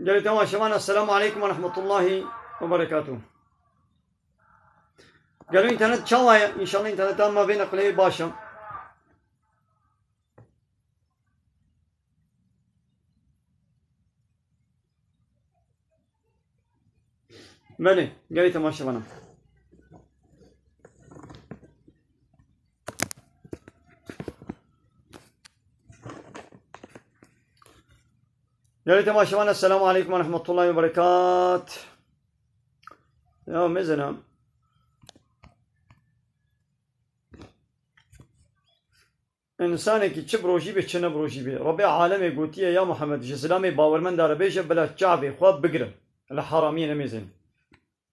قال تمام شباب السلام عليكم ورحمة الله وبركاته. قالوا انترنت شوايا ان شاء الله انترنت ما بين قليل باشا. بله قال تمام شباب. قال تمام شباب السلام عليكم ورحمة الله وبركاته. يا مزنا انسانك چه بروجی به چه نبروجی به ربع عالم گوتیه یا محمد جسلامي باورمن داره بیشه بلا چابی خواب بگیرم الحرامی نمیزن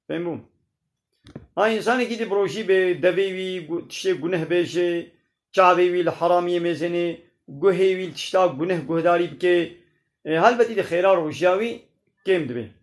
بمون ها انسانی که دی بروجی به دویوی تشتی گنه بیشه چابی الحرامی میزنه گوهی تشتا گنه گهداری بکه هلبتی دی خیرا روجاوی کم دبی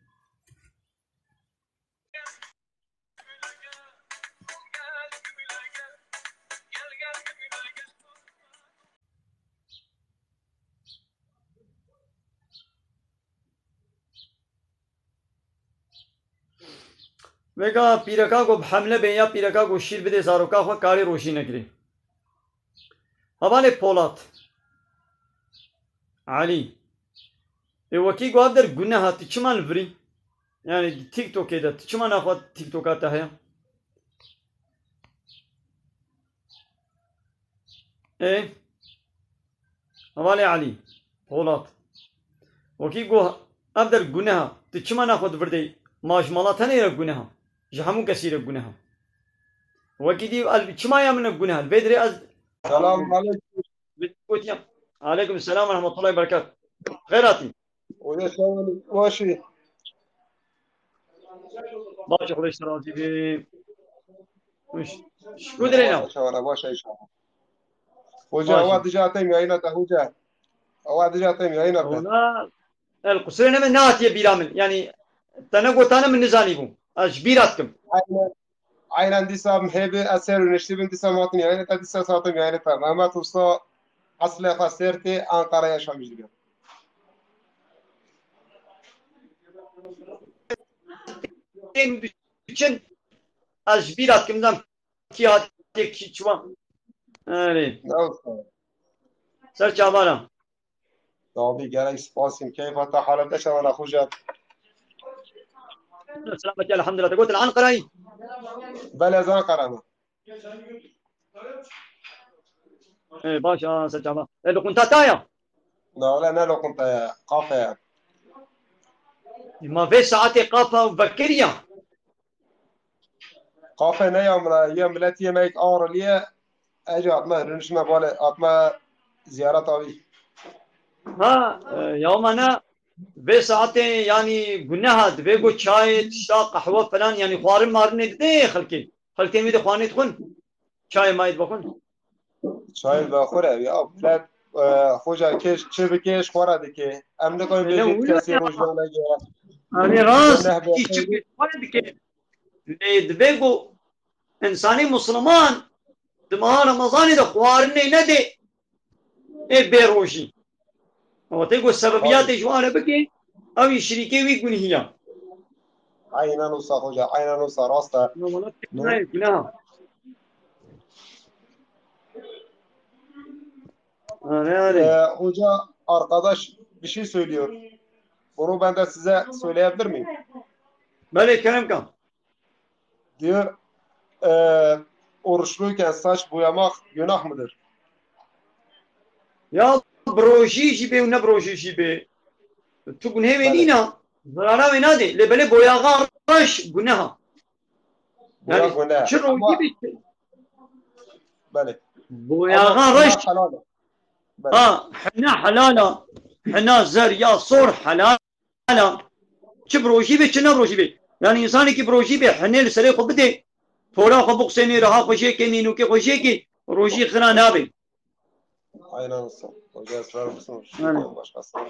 وگا پیرکا کو حمله به یا پیرکا کو شیر بده زاروکا خو کاری روشی نکری حواله پولات علی وکی گواب در گناه هاتی چمان وری yani TikTok'da çiman afat TikTok'a tahya havale Ali Polat وکی گو ابدر گناه çiman afat verdi majmalat ne گناه جهمو كثير گناه وکی دی çima yamına گناه بدري az السلام عليكم. بتقول عليكم السلام ورحمة الله وبركاته خيراتي ويا شلونك ماشي؟ باشا خدا اشتراطي بي مش شو لا درينا والله شوانا ماشي ان شاء الله. وجا ماشي واد جاتي مياينته وجا واد جاتي مياينته. هنا القصرين من ناتي بيرامن يعني تنقو تانا من نزاني بو اش بيراتكم عين عندي سام هيبي اسير ونشتي بنتي ساماتني يعني تدي ساعات مياينته ما توصل اصل خسرتي انقره يا شامل. için اش بيراتكم دام كي هاتي كي چوان يعني نعم. سر جابانا طبي جاي سباسين كيف انت حالك شوانا خوجا؟ سلامة الحمد لله تقول الان قراي بلا زان قرانا. باشا سر جابا لو كنت تايا لا ولا انا لو كنت قافه ما في ساعتي قافة وبكريا قافه نه يوم ملتي ميك اور ليه اجي اطمع رنشنا بالا اطمع زيارة طبي. ها يومنا في ساعتي يعني جناها بيجو شاي تشتا قهوة فلان يعني خوارم مارني دي خلكي ميد خواني تكون شاي ما يدبخون شاید بخوره یا فلت خوشا کش چه بکش خوره که ام نکنیم لا بجید ولا کسی روزانه نگیره يعني روزانه راس نهبه كي خیلی شكل ولد بيجو إنساني مسلمان دماغ رمضان ده خوارني ندي إيه بيروشي هو تيجو السببيات طبی إيش وانا بكي أو يشريكي ويكون هي aynen olsa hoca aynen olsa rasta نمونات ne كنا كنا أنا hoca arkadaş bir şey söylüyor. Bunu ben de size söyleyebilir miyim? بله كلام كان Diyor e, oruçluyken saç boyamak günah mıdır? يا بروشي شي بي ونا بروشي شي بي تكون هي Bele. منينا ضرارة وينادي لبلي بويا غارش قناها Boya يعني günah. شنو Ama يجيب bele. بويا Ama غارش kına halal. Bele. اه حنا حلالة حنا زريا صور حلالة بروشي بي شنا بروشي بي يعني انساني كي بروشي بي حنا لسري خو بدي فورا خو بقسني رها خوشيكي نينو كي خوشيكي روشي خنا نابي Aynen olsa. Hoca ısrar mısın? يعني Başkasına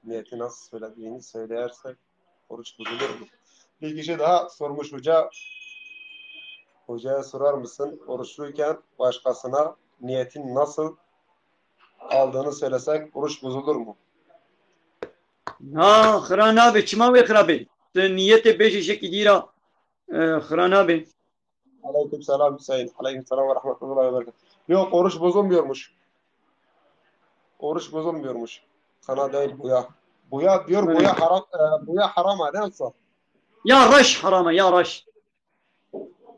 niyeti nasıl söylediğini söylersek oruç bozulur mu? Bir kişi daha sormuş hoca. Hocaya sorar mısın? Oruçluyken başkasına niyetin nasıl aldığını söylesek oruç bozulur mu? Ha khıra be çima ve khıra be. Te niyete beji şeki dira khıra be. Aleyküm selam Hüseyin. Aleyküm selam ve rahmetullahi ve berekatuhu. Yok oruç bozulmuyormuş. Oruç bozulmuyormuş. Kana değil buya. Buya diyor Böyle. buya haram buya haram ha değil mi? Ya raş harama ya raş.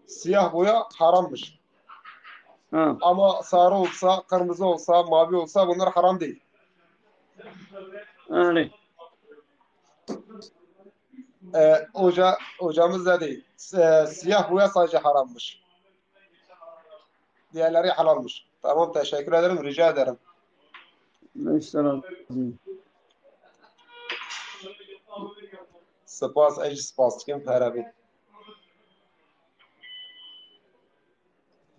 Siyah boya harammış. Ha. Ama sarı olsa, kırmızı olsa, mavi olsa bunlar haram değil. Öyle. Hocamız da değil. Siyah boya sadece harammış. Diğerleri halalmış. Tamam teşekkür ederim. Rica ederim. Mesela. Spas, ej spas. Kim herabi?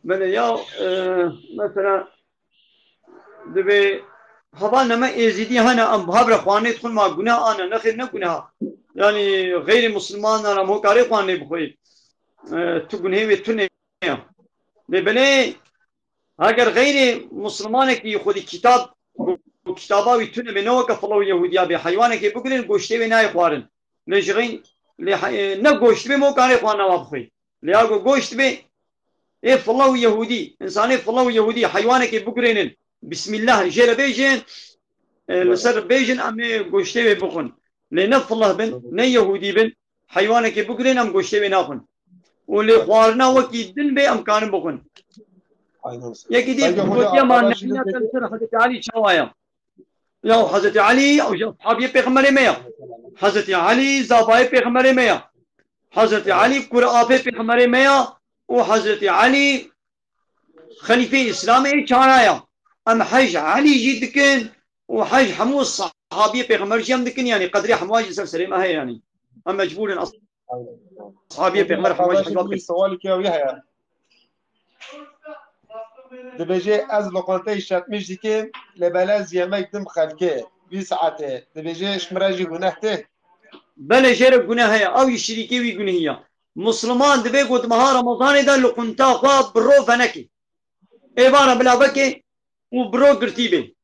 Böyle ya mesela دبي هذا نما يزيدي هنا أم بهبر خواني يدخل مع جناح أنا نخير نجناح يعني غير مسلمان أنا مو كاري خواني بخوي تو جنيه وتوني لبني اگر غير مسلمان کی خود کتاب کتابا وتونه بنو كفلو يهوديا به حيوان کی بگرین گوشته و نه خوارن لجغين نه گوشت به مو کاري خوانا وابخوي لياغو گوشت به ايه فلو يهودي انساني فلو يهودي حيوان کی بگرینن بسم الله جل بيجن Böyle. لسر بيجن ام گوشته به بخون لنف الله بن نه يهودي بن حيوان کی بگرین ام گوشته به ناخون ولي Böyle. خوارنا وكي دل به امكان بخون Aynen. يكي دي Peki hoca قوتيا ما arkadaşınız نحن peki? تنسر حضرت علي شوايا يا Olsun. حضرت علي او صحابي پیغمبر ميا حضرت علي زاباي پیغمبر ميا حضرت Evet. علي قرآن پیغمبر ميا وحضرت علي خليفة إسلامي چانايا أم حج علي جي دكن وحج حمو الصحابي پیغمبر جي دكن يعني قدري حمواجي سلسلة ما هي يعني أم مجبور Aynen. أصحابي Hoca پیغمبر حمواجي kardeşim حجوات bir كن sual ki ya. Dibece ez lokanta işletmiş dikim lebelez yemektim halke. Bir saate. Dibece şmiraji günahte. بلا جرب جناهية أو يشريكي وي جناهية مسلمان دبي قد مها رمضان ده لقنتا خواب برو فنكي ايبانا بلا بكي وبرو قرتيبي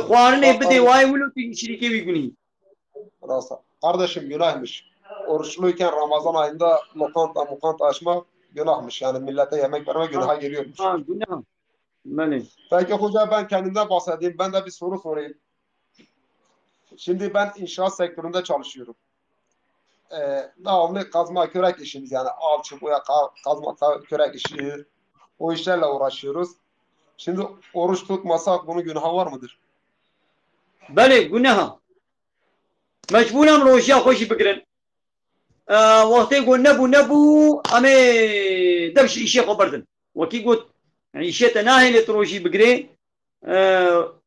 خوارني Bak بدي واي ولو يشريكي وي جناهية Rasa. Kardeşim günahmış. Oruçluyken Ramazan ayında lokanta açmak günahmış. Yani millete yemek vermek günaha geliyormuş. جناها بله Peki hoca ben kendimden bahsedeyim. Ben de bir soru sorayım. Şimdi ben inşaat sektöründe çalışıyorum. Devamlı kazma körek işimiz yani alçı boya kazma körek işi o işlerle uğraşıyoruz. Şimdi oruç tutmasak bunun günahı var mıdır? بله جناها مجبورم روشيا خوشي بكرن وقتی قول نبو امي دبش إشي خبردن وكي قلت يعني إشي تناهي لتروشي بكري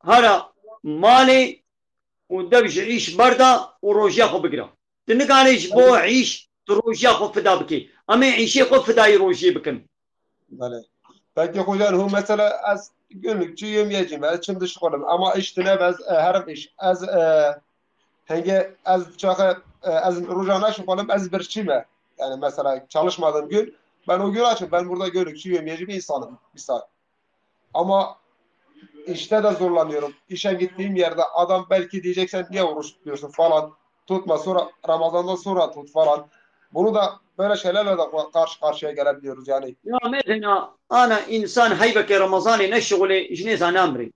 هرا مالي ودبش عيش بردا وروجيا خو بقرا تنك عليش بو Peki, عيش تروجيا خو فدا بكي اما عيشي خو فداي روجي بكن böyle. Peki hocam hu mesela az günlükçü yemeyeceğim. Az şimdi işgalım ama iştine bez her iş az henge az çağı az rujana şgalım az bir çime. Yani mesela çalışmadığım gün ben o gün açım. Ben burada günlükçü yemeyeceğim bir insanım. Bir saat. Ama İşte de zorlanıyorum. İşe gittiğim yerde adam belki diyeceksen niye oruç tutuyorsun falan. Tutma sonra Ramazan'dan sonra tut falan. Bunu da böyle şeylerle de karşı karşıya gelebiliyoruz yani. يا مثلا انا انسان هيبك رمضاني نشغلي جنيز نامري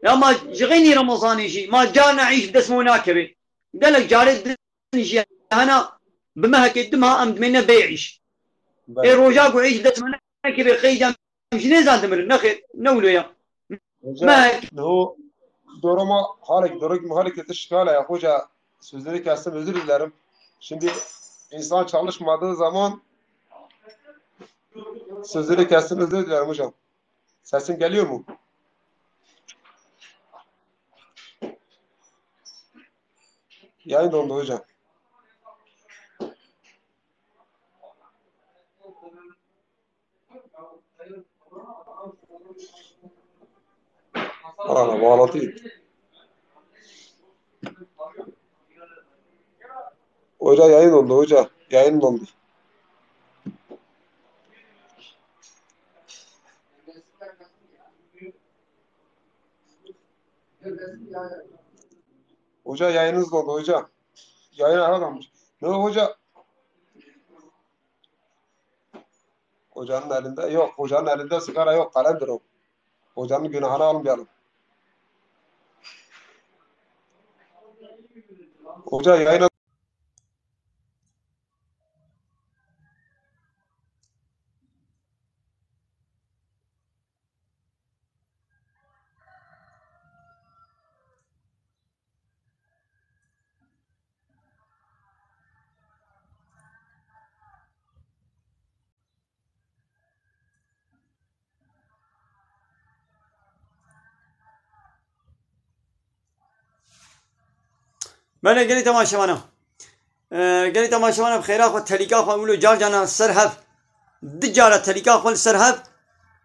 يا ما جغيني رمضاني يجي ما جانا عيش بدسمو ناكبي قال لك جاري يجي انا بمهك دمها ام دمنا بيعيش اي Böyle. روجاكو عيش بدسمو ناكبي قيدا جنيز دمر نخي نولو يا Hoca ما bu durum hareketi şikale ya hoca sözleri kestim özür dilerim. Şimdi insan çalışmadığı zaman sözleri kestim özür dilerim hocam. Sesim geliyor mu? Yayın dondu hocam. Ana bağlantı. Hoca yayın dondu hoca. Yayın dondu. Hoca yayınınız doldu hoca. Yayın ara kalmış. Ne o hoca? Hocanın elinde yok. Hocanın elinde sigara yok. Kalemdir o. Hocanın günahını almayalım. Hoca yayın. بله گلی تماشاوانا گلی تماشاوانا بخیرا خو تلیکا خو مولو جار جانا سر هف دجارة تلیکا خو سر هف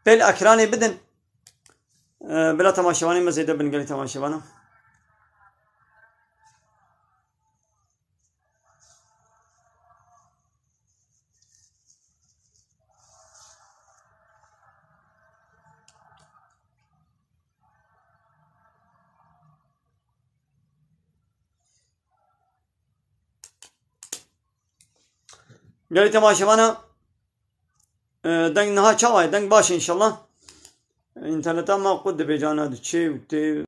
بل اکرانی بدن بلا تماشاوانی مزیده بن گلی تماشاوانا گلی تماشاوانا دنگ نها چاوای دنگ باش انشالله اینترنت ما قد بجانا دو چه و تی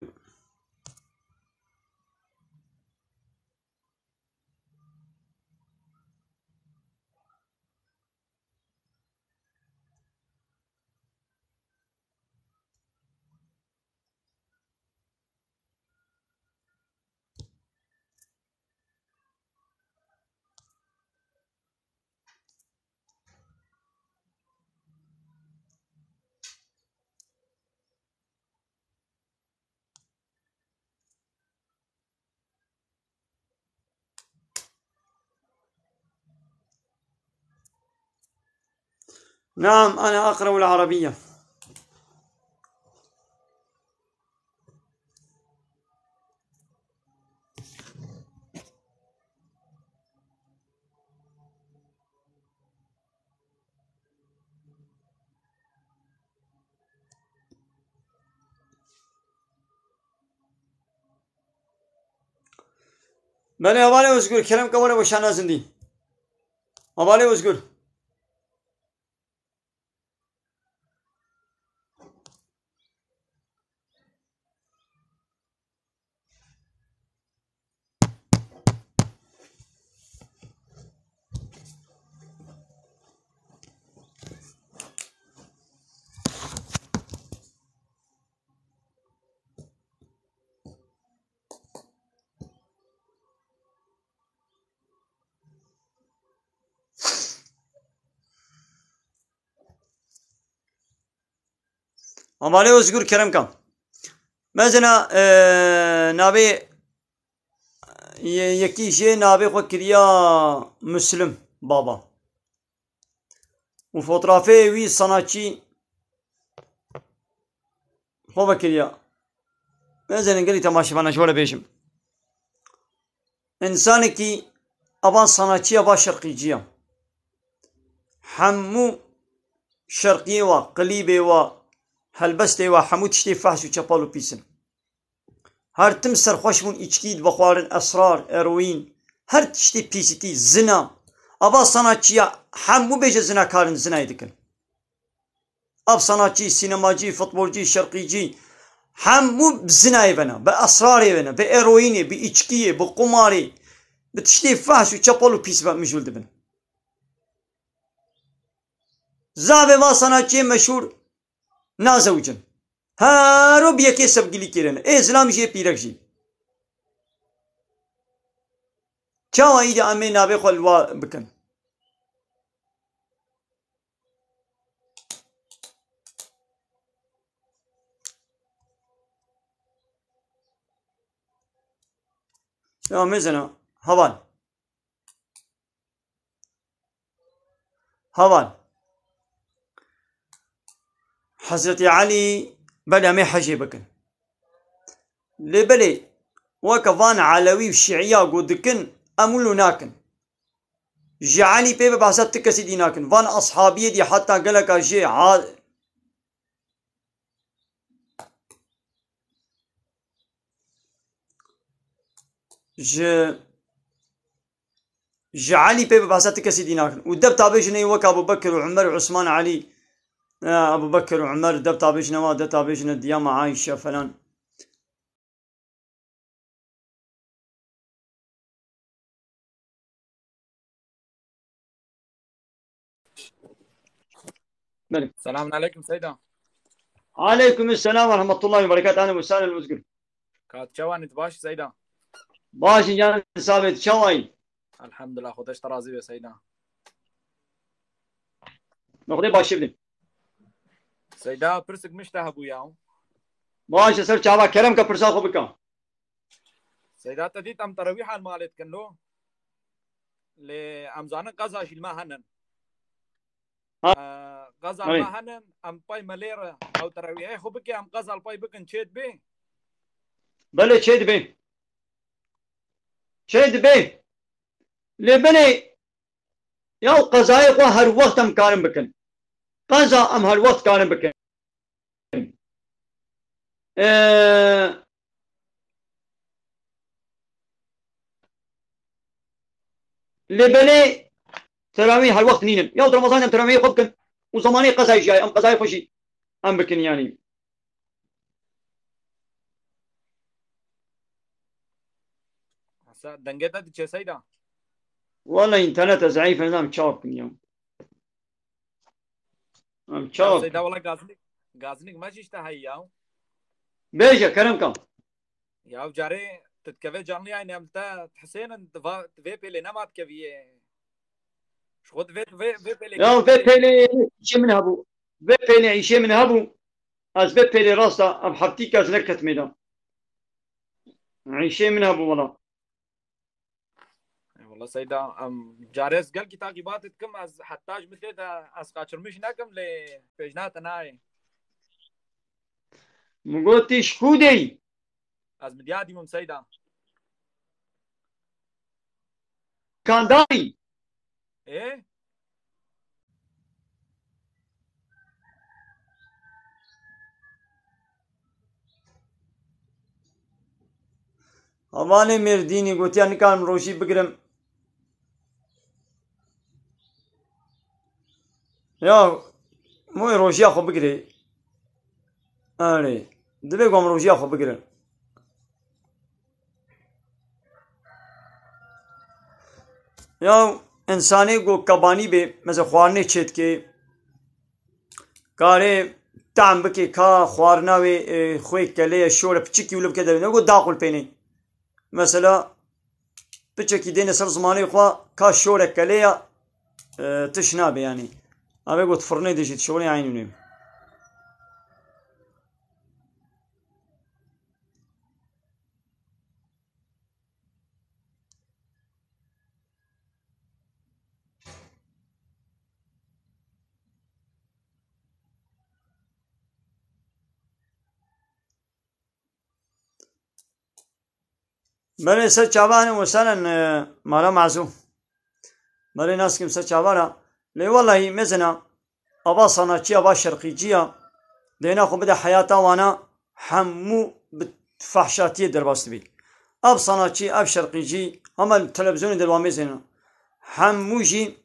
نعم أنا أقرأ العربية بله حواله özgür Kerem Kavala و شانازندی حواله özgür حواله özgür Kerem Kam مثلا نابي یکی جه نابي خو کریا مسلم بابا و fotoğrafı وی sanatçı خو بکریا مثلا قلی تماشاوانا شوره بیشم انسانی کی ابان sanatçı ابا شرقیجیه حمو شرقی و قلیبی و هلبستی و حمو تشتی فحش و چپالو پیسن هر تم سرخوشمون içkiydi بخوارن اسرار اروین هر تشتی پیسیتی زنا ابا sanatçıya حمو بیشه زنا کارن زنای دکن اب sanatçı sinemacı futbolcu şarkıcı حمو بزنای بنا به اسراری بنا به اروینی به içkiye به قماری به تشتی فحش و چپالو پیس مشغول دبن زابه ما sanatçı meşhur نازوجن هارو بیکی سبگیلی کرن اسلام جه پیرک جی چاو ایده امی نابه خلوا بکن یا مثلا هوال حضرت علي بلا ما حجي بكن لبلي وكفان علوي وشيعية قدكن أمولو ناكن جعلي بيبا بعثت تكسي دي ناكن فان أصحابية دي حتى قلقا جي علي بي بحثات كسي ديناكن ودب تابيجنا وك أبو بكر وعمر وعثمان علي أبو بكر وعمر دب تابيجنا ودب تابيجنا دياما عائشة فلان بلي. السلام عليكم سيدة. عليكم السلام ورحمة الله وبركاته. أهلا وسهلا المسجد. كانت شوانت باش سيدة. باش جان ثابت شواي. الحمد لله خدش ترازي يا سيدة. نقدي باش بدي. سيدة برسك مش تهبو ياو. باش سر شابا كرم كبرسا خو بكا. سيدة تديت أم ترويح المالت كنلو. لأم زانن قزا شيل ما هنن. قزا ما هنن أم باي مليرة أو ترويح خو بكي أم قزا الباي بكن شيد بي. بله شيد بي. شيد بي. لبني يا قزاي خو هر وقت أم كارم بكن. قزا أم هر وقت كارم بكن. لبني تراويح الوقت نينم يا رمضان ام تراويح خبكن وزماني قزاي جاي ام قزاي خوشي ام بكن يعني دنجتا دي سيدة. والله انترنت ضعيف نظام تشاوك اليوم ام تشاوك سيدة والله غازنك ماشي اشتهي ياو. بيجا كرم كم ياو جاري تتكفي جانلي يعني امتا تحسين انت في بيلي نمات كفيه شغل في بيلي يا في بيلي شي من هبو في بيلي شي من هبو از في بيلي راستا ام حبتيك از نكت ميدا عيشي من هبو والله والله سيدة جاريس قال كي تعقيبات كم از حتاج مثل از قاشر مش ناكم لبيجنات ناي مقولتي شكودي از مديادي من سيدة كان داري ايه امانه مرديني قلت يعني كان روشي بقرم يا مو روشي اخو بقري دبي قوم روشي اخو بقري یا انسانی گو کبانی به مثل خوارنه چید که کاره تعم بکی کا خوارناوی خوی کلی شور پچکی ولب کده نگو داخل پینی مثلا پچکی دین سر زمانی خوا کا شور کلی تشنابه يعني أبي قلت فرني ديجيت شغلي عيني نيم بله سر چابانه مثلا مالا معزو بله ناس كم سر چابانا لي والله مثلا أبا صناعتي أبا شرقيجية دينا خو بدا حياته وانا حمو بفحشاتية درباست بي أب صناعتي أب شرقيجي هما التلفزيون دلوامي زينا حموجي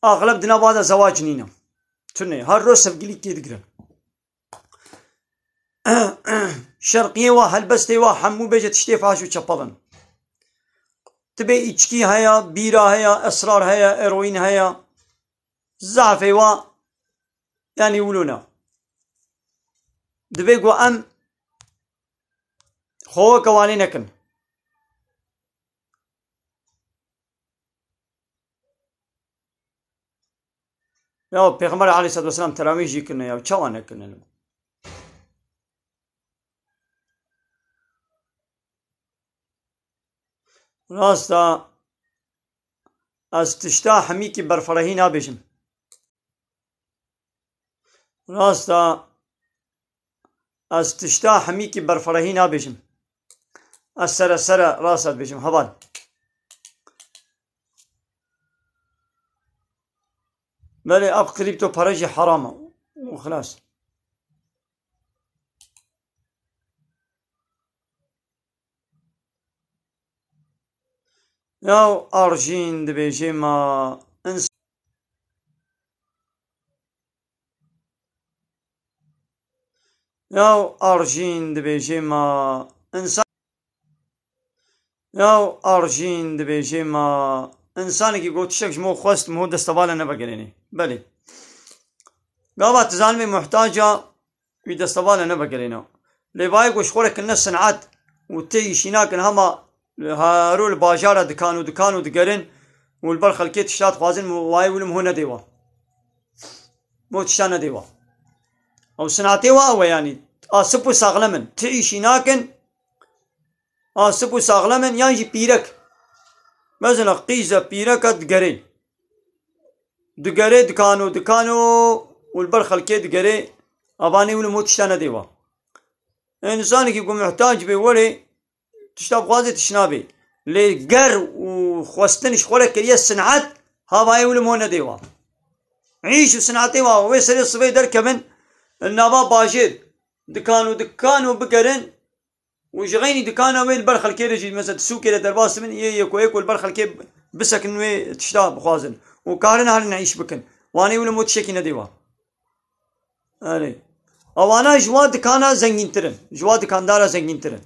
أغلب دنا بعد زواج نينا تني هر روز سبقلي كي دقرن شرقية وهلبستي وحمو بيجة تشتي فاشو تشبلن تبي إچكي هيا بيرا هيا أسرار هيا إيروين هيا زعفي يعني يقولونا دبي قو أم خو كواني نكن يا بيغمبر عليه الصلاة والسلام تراويح يكنا يا وشوانا كنا راستا از تشتا حميكي برفرهي نابجم راستا از تشتا حميكي برفرهي نابجم السر السر راسات بجم هبال بلي اب قريبتو برجي حرامه وخلاص يا أرجين دبيجي ما يا أرجين دبيجي ما إنسان يا أرجين دبيجي ما إنسانك يقول تشكش مو خواست مو دستبالة نبقريني بلي قابات زالمي محتاجة في دستبالة نبقرينو لبايق وشخورك الناس صنعات وتي شيناك هما هارو الباجارة دكانو دقرين والبرخ الكيت شات خوازن واي ولم هو نديوا مو تشتا نديوا او صنعتيوا او يعني اسبو ساغلمن تي شيناكن اسبو ساغلمن يعني بيرك مثلا قيزة بيرك دقري دكانو والبرخ الكيت دقري اباني ولم هو تشتا نديوا انسانك يكون محتاج بولي تشتاب غازي تشنابي لقر وخوستنش خورك كريا الصنعات هاي ولم هو نديوا عيشوا صنعتي ويسري الصبي دركبن النابا باجر دكانو بقرن وجغيني دكانو وين البرخ الكيرجي مثلا تسوق كده درباس من يكو والبرخ الكي بسكن وي تشتاب خوازن وكارن هل نعيش بكن واني ولم هو تشكي نديوا علي او انا جواد دكانا زنجين ترن جواد دكاندارا زنجين ترن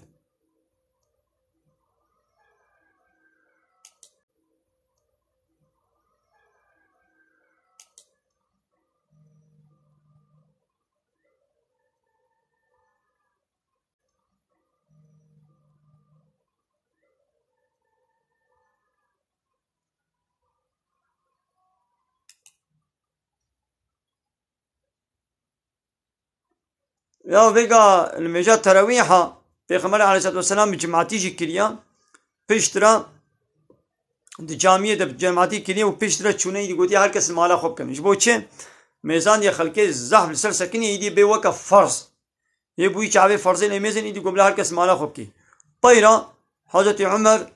يا فيقا المجا تراويحة في خمر عليه الصلاة والسلام بجماعتي جي كريا بيشترا دي جامعية ده بجماعتي كريا وبيشترا تشوني يدي قوتي هركس المالا خوب كن جبو چه ميزان يا خلقي زحف لسر سكني يدي بيوكا فرض يبوي چاوي فرضي لميزن يدي قبل هركس مالا خوب كي طيرا حضرت عمر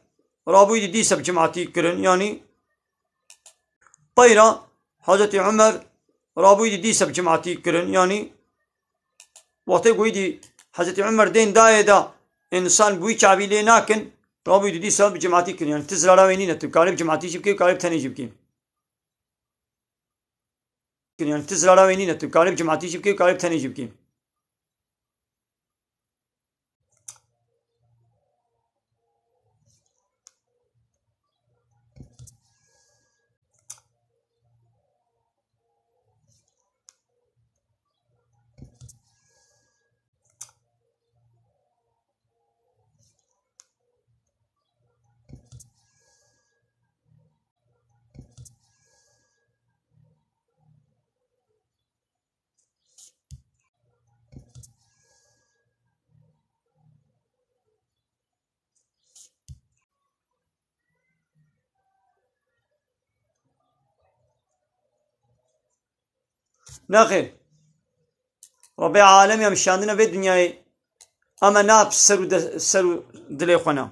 رابو يدي دي سب جماعتي كرن يعني طيرا حضرت عمر رابو يدي دي سب جماعتي كرن يعني وقتی گویی حضرت عمر دین دایه دا انسان بوی چاوی لی ناکن رابی دی سبب جماعتی کنی یعنی تزرارا وینی نتو کالب جماعتی جب کی کالب تنی جب کی یعنی تزرارا وینی نتو کالب جماعتی جب کی کالب تنی جب کی نخیر رب العالمین مشاندنا في دنیای اما ناب سرو دلی خنا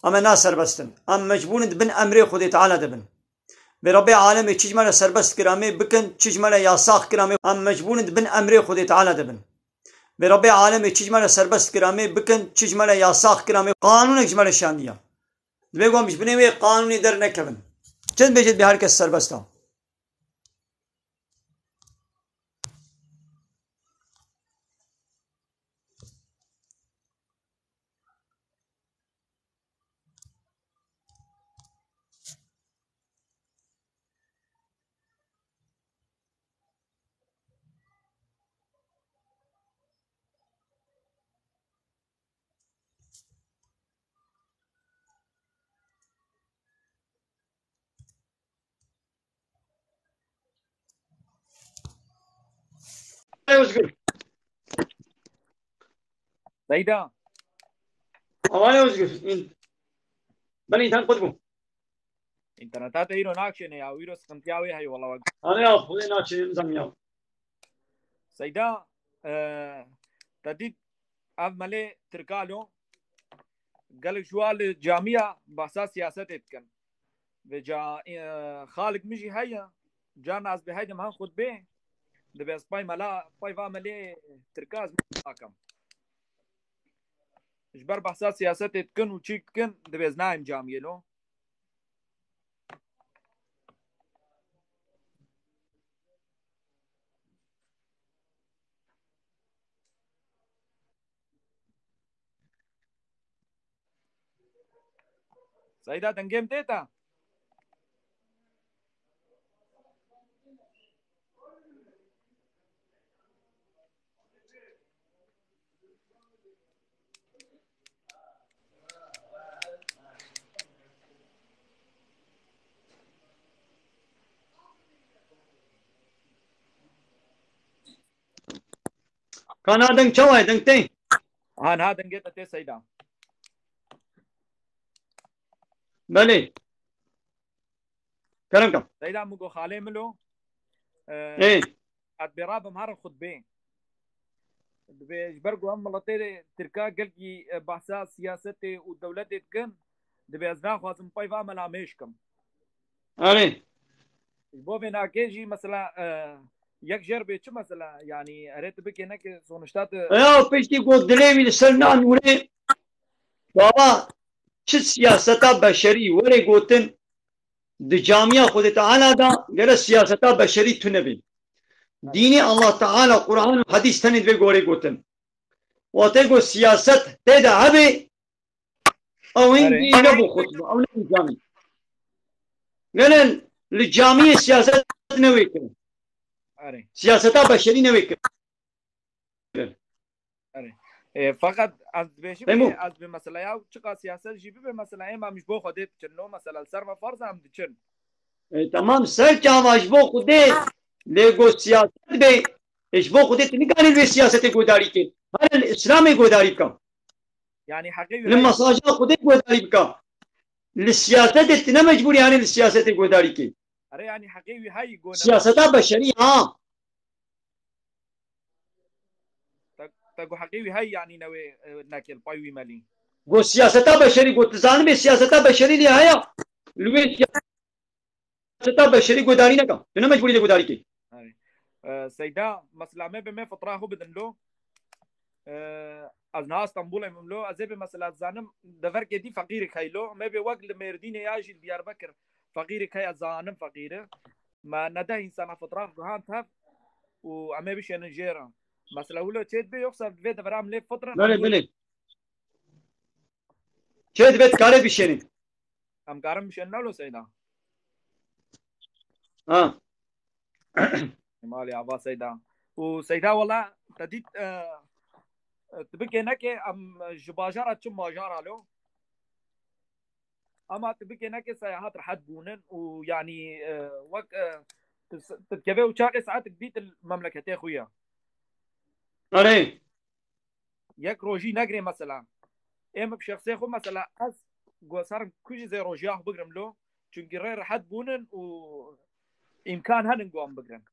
اما نا سربستن اما مجبورن بن امر خودی تعالی دبن برب العالمین چجمله سربست کرامه بکن چجمله یاساق کرامه اما مجبورن بن امر خودی تعالی دبن برب العالمین چجمله سربست کرامه بکن چجمله یاساق کرامه قانون اجمله شاندیا بگم مش بنوی قانونی در نکبن چند بجد به هر کس سربستا سيدا اوانه وزگف بني تان قدبو انترنتات هيرو ناكشن يا ويرو سكنتياوي هاي والله انا يا خذي ناتشي نظام يا سيدا تديد اف ملي تركالو قال جوال جامعة باساس سياسات اتكن بجا خالق مجي هيا جا ناس بهيدا ما خد به دبي باي ملا باي فاملي تركاز ماكم جبر باساس سياسات اتكن وتشيكن دبي نايم جامعة لو سيدا دنجيم تيتا كان هذا شوي دنتين هان دنجيتا تي سيدا بلي كلامكم سيدا مقو خالي ملو ايه قد براب مهار الخطبين برقو هم ملطي تركا قلقي بحثا سياستي ودولتي تكن دبي ازنا خوازم بايفا ملاميشكم علي بو بنا كيجي مثلا يك جربي شو مثلا يعني اريد بك هناك سونشتات يا بيشتي قول دليمي لسرنا نوري بابا شو سياسة بشري وري قوتن دي جامعة خودت على دا غير سياسة بشري تنبي ديني الله تعالى قرآن وحديث تند في قوري قوتن وتقول سياسة تدا عبي او انجي نبو خطبة او نبو جامعة لأن الجامعة سياسة نويكن سياسة بشري نويكن فقط از بيشي از بمثلا ياو چقا سياسة جيبي بمثلا اما مش بو خودت چنو مثلا سر فرض هم دي چن تمام سر جامعة بو خودت لگو سیاست به اشبو خودت نگانی به سیاست گوداری که هر الاسلام گوداری کن يعني حقيقي لما ساجا خودت گوداری کن للسیاست اتنا مجبوری هر السیاست گوداری که اره يعني حقيقي هاي قونا سیاست بشری ها تقو حقيقي هاي يعني نوي ناكل بايوي مالي گو سیاست بشری گو تزان به سیاست بشری لی هيا لوی سیاست بشری گوداری نکن تو مجبوری گوداری که سيدا مثلا ما بما فتره هو بدن له از ناس اسطنبول مملو ازبي مثلا زانم دفر دي فقير خيلو ما بي وقت المردين ياجي ديار بكر فقير كي زانم فقيره ما نده انسان فتره هانتها وعم بيش نجيرا مثلا ولا تشد بي يخسر في دفرام لي فتره بله بله چه بيت کاره بيشني ام كارم مش انه سيدا ها مالي عبا سيدا وسيدا والله تديت تبقى هناك ام جباجرة شو ماجرة له اما تبقى هناك سياحات رح تبونن ويعني وقت تتكفي وشاقي ساعات بيت المملكة يا اخويا اره ياك روجي نقري مثلا اما بشخصية خو مثلا از قوسار كوجي زي روجياه بقرم له چونكي غير رح تبونن وامكان هن قوام بقرم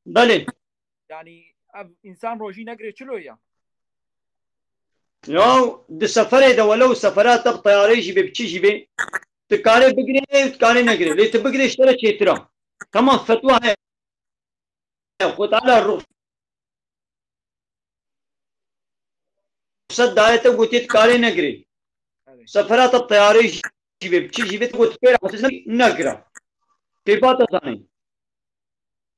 بله يعني انسان روجي نقري شلو يا ياو دي سفره ده ولو سفرات طب طياري جي بيبچي جي بي تكاري بقري تكاري نقري ليه تبقري اشترى شيترا تمام فتوى هي خد على الرخصة دايته قلت تكاري نقري سفرات الطياري جي بيبچي جي بي تقول تفير حسنا نقرا كيفات ثاني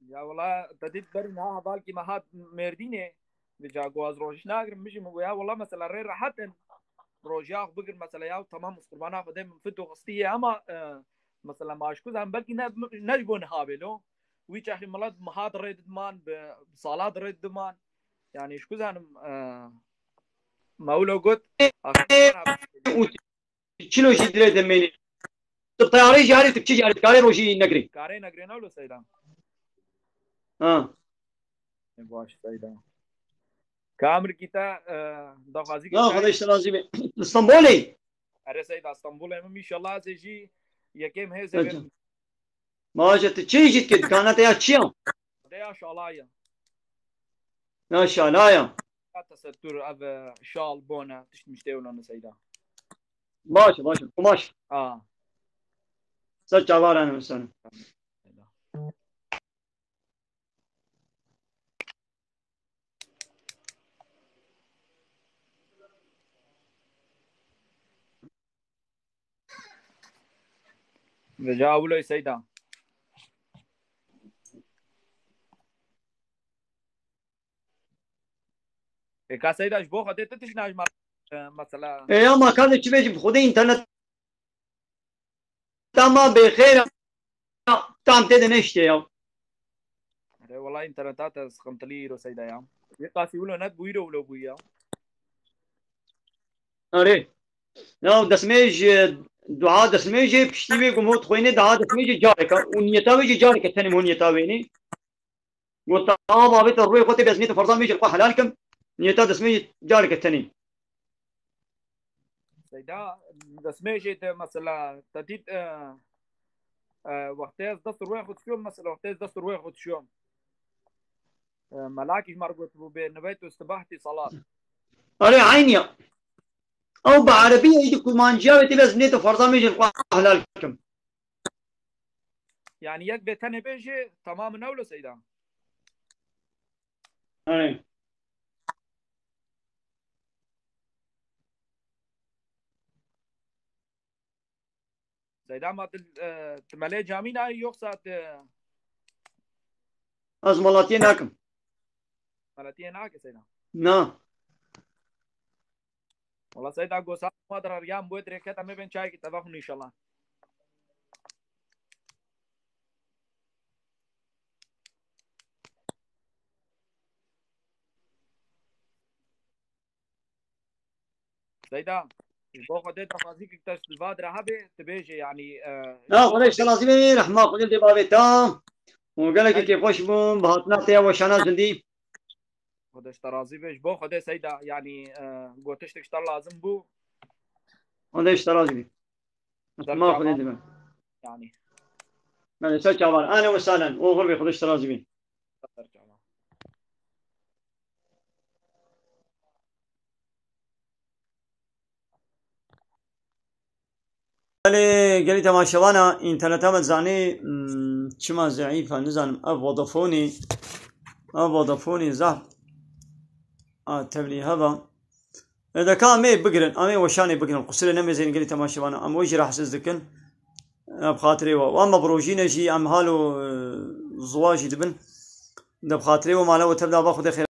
يا والله تديت برنا ها بالكي ما هاد مردينه بجا جواز روش ناقر مش يا والله مثلا ري راحتن روجاخ بقر مثلا ياو تمام قربانا خدم فتو قصتيه اما مثلا ما اشكوز هم بلكي نجبون هابلو ويش اخي ملاد مهاد ريد دمان بصالات ريد دمان يعني اشكوز انا مولو قلت شنو شي دري دميني الطياري جاري تبچي جاري كاري روشي نقري كاري نقري نولو سيدا باش سيدا كامر كيتا دغازي لا خديش لازم اسطنبولي اره سيدا اسطنبول ان شاء الله زي يكيم هي زي ما جت تشيجت كده كانت يا تشيا ده شالايا ما شاء الله يا تستر اب شال بونا تشمشتيونا سيدا ماشي ماشي ماشي سچ عبارة انا مثلا بجاولو سيدا كا سيدا ايش بو خدت تشناج مثلا ايه ما كان تشي بيجي بخدي انترنت تما بخير تام تد نشته والله انترنتات سخنتلي رو سيدا يا يقاسي ولا نت بويرو ولا بويا اره لو دسميج دعاء دسميج بشتي قموت خوينه دعاء دسميج جارك ونيتا ويجي جارك الثاني مونيتا ويني قلت بابي الروي خوتي بسميت فرضان ميجي القوا حلالكم نيتا دسميج جارك الثاني سيدا دسميج مثلا تديد وقتاز دستور واخد شو مثلا وقتاز دستور واخد شو ملاكي مرقوت بنبيت استباحتي صلاة اره عيني او بعربيه يجي كمان جاوي بسميت فرضان ميجي القوا حلالكم يعني يك بيتني بيجي تمام نولو سيدا اره سيدا ما تملي جامينا يوخسات از مالاتي ناكم ملاتي هناك سيدا نا والله سيدا قوسات ما در ريام بودري كتا ما بين شاي تباخن ان شاء الله سيدا بو خدت تفاصيل تستفاد رهبه تبيجي يعني لا خليش لازمي رحمه قلت لي بابي تام وقال لك كيف وش بوم بهاتنا تيا وشانا زندي خدش ترازي بيش بو خدت سيدا يعني قوتش تشتغل لازم بو هذا ايش ترازمي ما خذ دماغ يعني يعني سجل انا وسهلا وغربي خذ ترازمي قال لي تماشى وانا انترنت مزعني شما ضعيفة نزعم اب فودافوني زعف تبلي هذا اذا كان مي بقرن امي وشاني بقرن قصر نمي زين قال لي تماشى وانا ام وجه راح اسدكن بخاطري واما بروجينا شي ام هالو زواجي دبن ده بخاطري وما لو تبدا باخذ خير